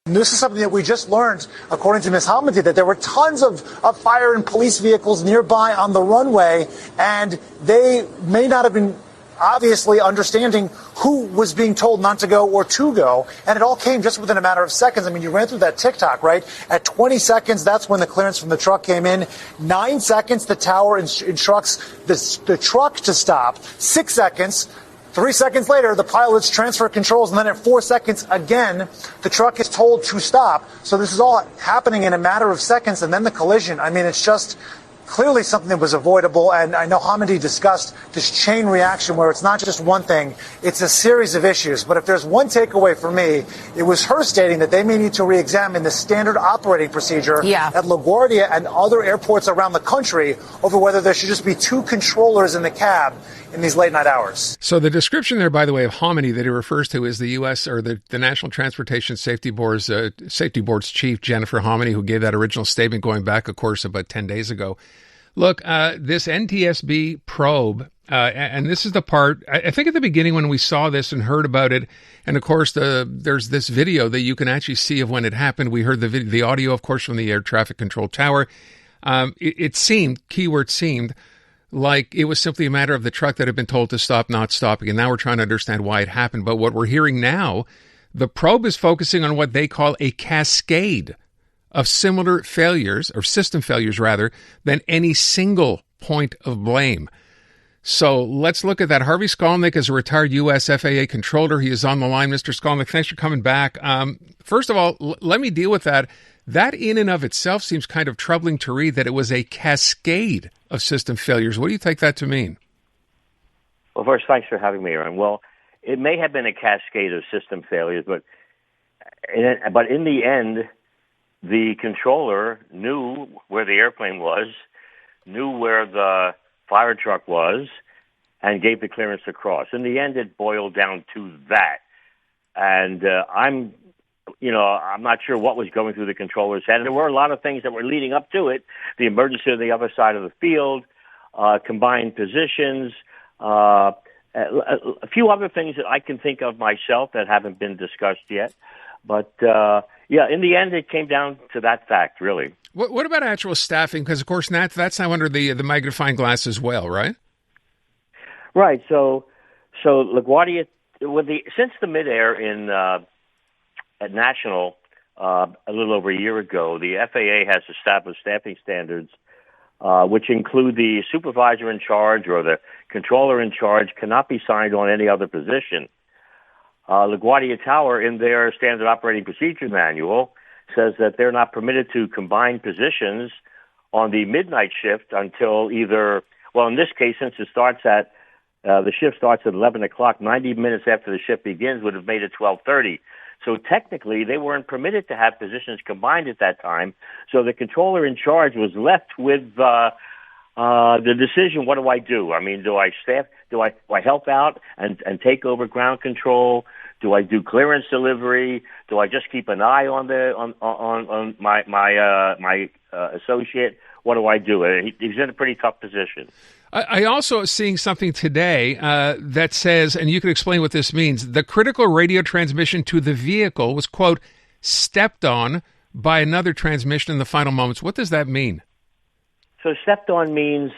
And this is something that we just learned, according to Ms. Hamidi, that there were tons of fire and police vehicles nearby on the runway, and they may not have been obviously understanding who was being told not to go or to go. And it all came just within a matter of seconds. I mean, you ran through that TikTok, right? At 20 seconds, that's when the clearance from the truck came in. 9 seconds, the tower instructs the truck to stop. 6 seconds. 3 seconds later, the pilots transfer controls, and then at 4 seconds again, the truck is told to stop. So this is all happening in a matter of seconds, and then the collision. I mean, it's just clearly something that was avoidable, and I know Hamidi discussed this chain reaction where it's not just one thing, it's a series of issues. But if there's one takeaway for me, it was her stating that they may need to re-examine the standard operating procedure at LaGuardia and other airports around the country over whether there should just be 2 controllers in the cab in these late night hours. So the description there, by the way, of Hamidi that he refers to is the U.S. or the National Transportation Safety Board's chief, Jennifer Hamidi, who gave that original statement going back, of course, about 10 days ago. Look, this NTSB probe, and this is the part, I think at the beginning when we saw this and heard about it, and of course there's this video that you can actually see of when it happened. We heard the audio, of course, from the air traffic control tower. It seemed, keyword seemed, like it was simply a matter of the truck that had been told to stop, not stopping. And now we're trying to understand why it happened. But what we're hearing now, the probe is focusing on what they call a cascade of similar failures, or system failures rather, than any single point of blame. So let's look at that. Harvey Scolnick is a retired U.S. FAA controller. He is on the line. Mr. Scolnick, thanks for coming back. First of all, let me deal with that. That in and of itself seems kind of troubling to read, that it was a cascade of system failures. What do you take that to mean? Well, first, thanks for having me, Aaron. Well, it may have been a cascade of system failures, but in the end, the controller knew where the airplane was, knew where the fire truck was, and gave the clearance to cross. In the end, it boiled down to that. And I'm not sure what was going through the controller's head. There were a lot of things that were leading up to it. The emergency on the other side of the field, combined positions, a few other things that I can think of myself that haven't been discussed yet. But, in the end, it came down to that fact, really. What about actual staffing? Because, of course, that's now under the magnifying glass as well, right? Right. So LaGuardia, since the midair at National a little over a year ago, the FAA has established staffing standards, which include the supervisor in charge or the controller in charge cannot be signed on any other position. LaGuardia Tower, in their standard operating procedure manual, says that they're not permitted to combine positions on the midnight shift until either, well, in this case, since it starts at, the shift starts at 11 o'clock, 90 minutes after the shift begins would have made it 12:30. So technically, they weren't permitted to have positions combined at that time. So the controller in charge was left with the decision, what do I do? I mean, do I staff? Do I help out and take over ground control? Do I do clearance delivery? Do I just keep an eye on my associate? What do I do? He's in a pretty tough position. I also seeing something today that says, and you can explain what this means, the critical radio transmission to the vehicle was, quote, stepped on by another transmission in the final moments. What does that mean? So stepped on means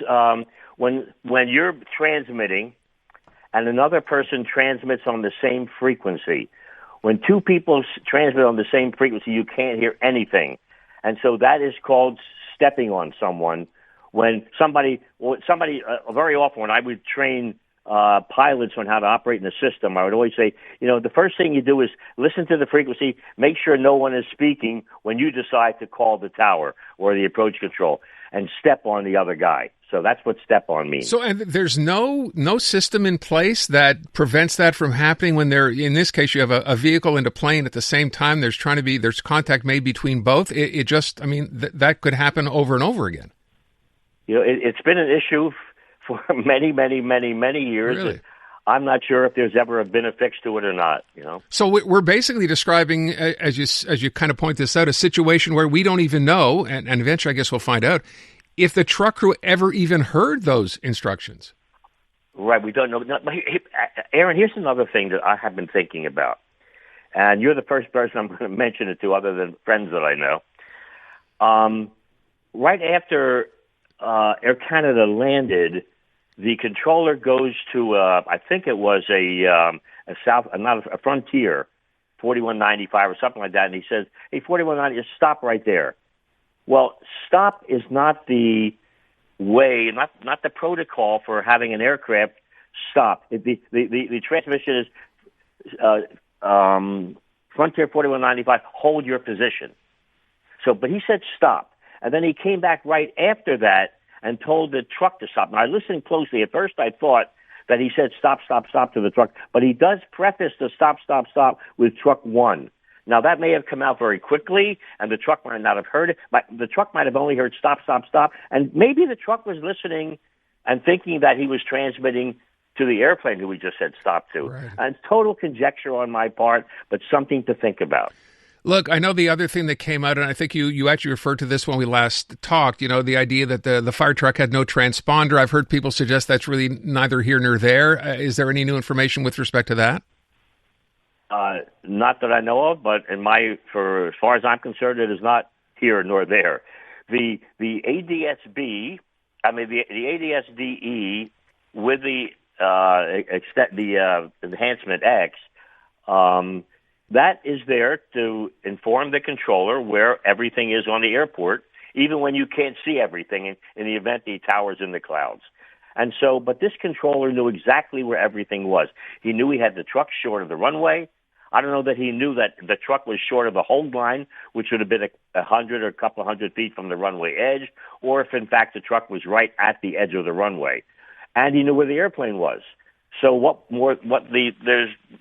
when you're transmitting and another person transmits on the same frequency. When two people transmit on the same frequency, you can't hear anything. And so that is called stepping on someone. When somebody very often when I would train pilots on how to operate in the system, I would always say, the first thing you do is listen to the frequency, make sure no one is speaking when you decide to call the tower or the approach control, and step on the other guy. So that's what step on means. So and there's no system in place that prevents that from happening when in this case, you have a vehicle and a plane at the same time. There's contact made between both. That could happen over and over again. It's been an issue for many, many, many, many years. Really? I'm not sure if there's ever been a fix to it or not. So we're basically describing, as you kind of point this out, a situation where we don't even know, and eventually I guess we'll find out, if the truck crew ever even heard those instructions. Right, we don't know. Aaron, here's another thing that I have been thinking about. and you're the first person I'm going to mention it to other than friends that I know. Right after Air Canada landed, the controller goes to, I think it was a Frontier, 4195 or something like that, and he says, hey, 4190, just stop right there. Well, stop is not the way, not the protocol for having an aircraft stop. The transmission is Frontier 4195, hold your position. So, but he said stop. And then he came back right after that and told the truck to stop. Now, I listened closely. At first, I thought that he said stop, stop, stop to the truck. But he does preface the stop, stop, stop with truck one. Now, that may have come out very quickly, and the truck might not have heard it. But the truck might have only heard stop, stop, stop. And maybe the truck was listening and thinking that he was transmitting to the airplane who we just said stop to. Right. And total conjecture on my part, but something to think about. Look, I know the other thing that came out, and I think you actually referred to this when we last talked, the idea that the fire truck had no transponder. I've heard people suggest that's really neither here nor there. Is there any new information with respect to that? Not that I know of, but for as far as I'm concerned, it is not here nor there. The ADSB, the ADSDE with the Enhancement X, that is there to inform the controller where everything is on the airport, even when you can't see everything in the event the tower's in the clouds. And so, but this controller knew exactly where everything was. He knew he had the truck short of the runway. I don't know that he knew that the truck was short of the hold line, which would have been 100 or a couple of hundred feet from the runway edge, or if in fact the truck was right at the edge of the runway. And he knew where the airplane was. So the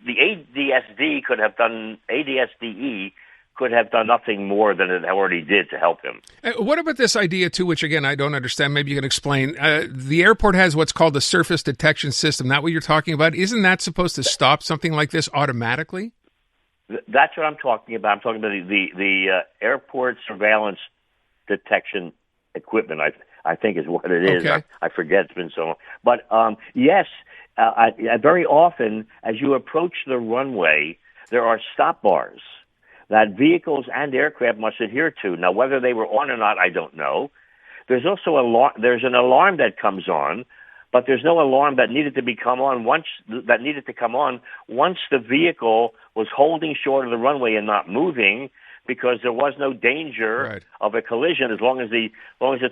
ADSD could have done, ADSDE could have done nothing more than it already did to help him. What about this idea, too, which, again, I don't understand. Maybe you can explain. The airport has what's called the surface detection system. That what you're talking about? Isn't that supposed to stop something like this automatically? That's what I'm talking about. I'm talking about the airport surveillance detection equipment, I think is what it is. Okay. I forget. It's been so long. But, yes, very often as you approach the runway, there are stop bars that vehicles and aircraft must adhere to. Now, whether they were on or not, I don't know. There's also there's an alarm that comes on, but there's no alarm that needed to come on once the vehicle was holding short of the runway and not moving, because there was no danger of a collision as long as the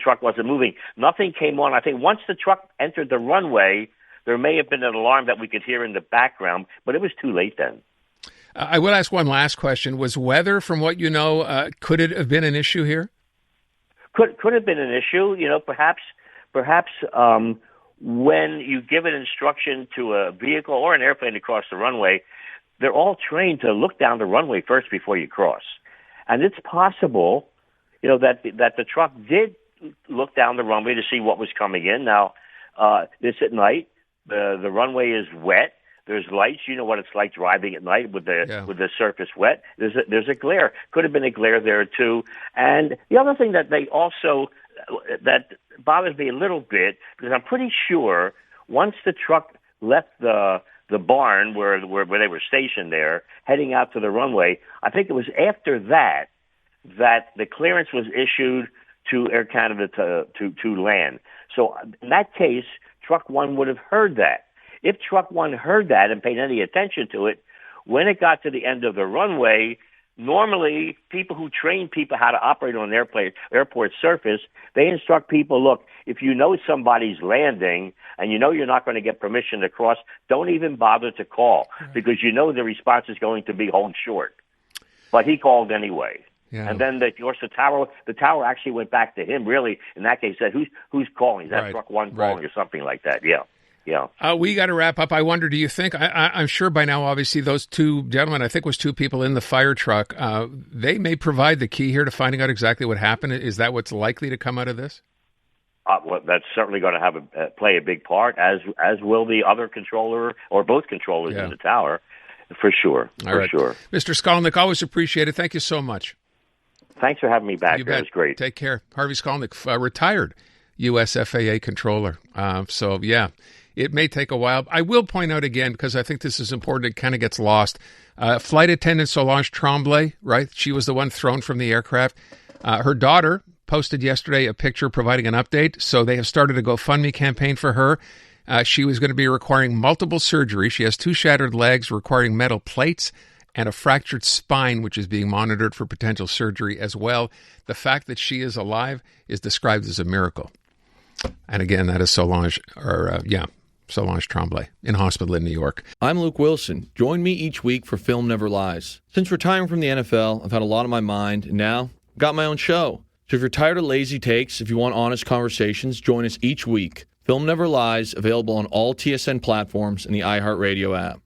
truck wasn't moving. Nothing came on. I think once the truck entered the runway, there may have been an alarm that we could hear in the background, but it was too late then. I will ask one last question. Was weather, from what you know, could it have been an issue here? Could have been an issue. Perhaps when you give an instruction to a vehicle or an airplane to cross the runway, they're all trained to look down the runway first before you cross. And it's possible, that the truck did look down the runway to see what was coming in. Now, it's at night. The runway is wet. There's lights. You know what it's like driving at night with the surface wet. There's a glare. Could have been a glare there too. And the other thing that that bothers me a little bit, because I'm pretty sure once the truck left the barn where they were stationed there, heading out to the runway, I think it was after that the clearance was issued to Air Canada to land. So in that case, Truck 1 would have heard that. If Truck 1 heard that and paid any attention to it, when it got to the end of the runway, normally people who train people how to operate on an airport surface, they instruct people, look, if you know somebody's landing and you know you're not going to get permission to cross, don't even bother to call, because you know the response is going to be hold short. But he called anyway. Yeah. And then, of course, the tower actually went back to him, really, in that case, said, who's calling? Is that Truck 1 calling or something like that? Yeah. We got to wrap up. I wonder, do you think, I'm sure by now, obviously, those two gentlemen, I think was two people in the fire truck, they may provide the key here to finding out exactly what happened. Is that what's likely to come out of this? Well, that's certainly going to play a big part, as will the other controller or both controllers in the tower, for sure. Sure. Mr. Scolnick, always appreciate it. Thank you so much. Thanks for having me back. That was great. Take care. Harvey Scolnick, retired U.S. FAA controller. it may take a while. I will point out again, because I think this is important, it kind of gets lost. Flight attendant Solange Tremblay, right? She was the one thrown from the aircraft. Her daughter posted yesterday a picture providing an update. So they have started a GoFundMe campaign for her. She was going to be requiring multiple surgery. She has 2 shattered legs requiring metal plates and a fractured spine, which is being monitored for potential surgery as well. The fact that she is alive is described as a miracle. And again, that is Solange Tremblay in hospital in New York. I'm Luke Wilson. Join me each week for Film Never Lies. Since retiring from the NFL, I've had a lot on my mind, and now I've got my own show. So if you're tired of lazy takes, if you want honest conversations, join us each week. Film Never Lies, available on all TSN platforms and the iHeartRadio app.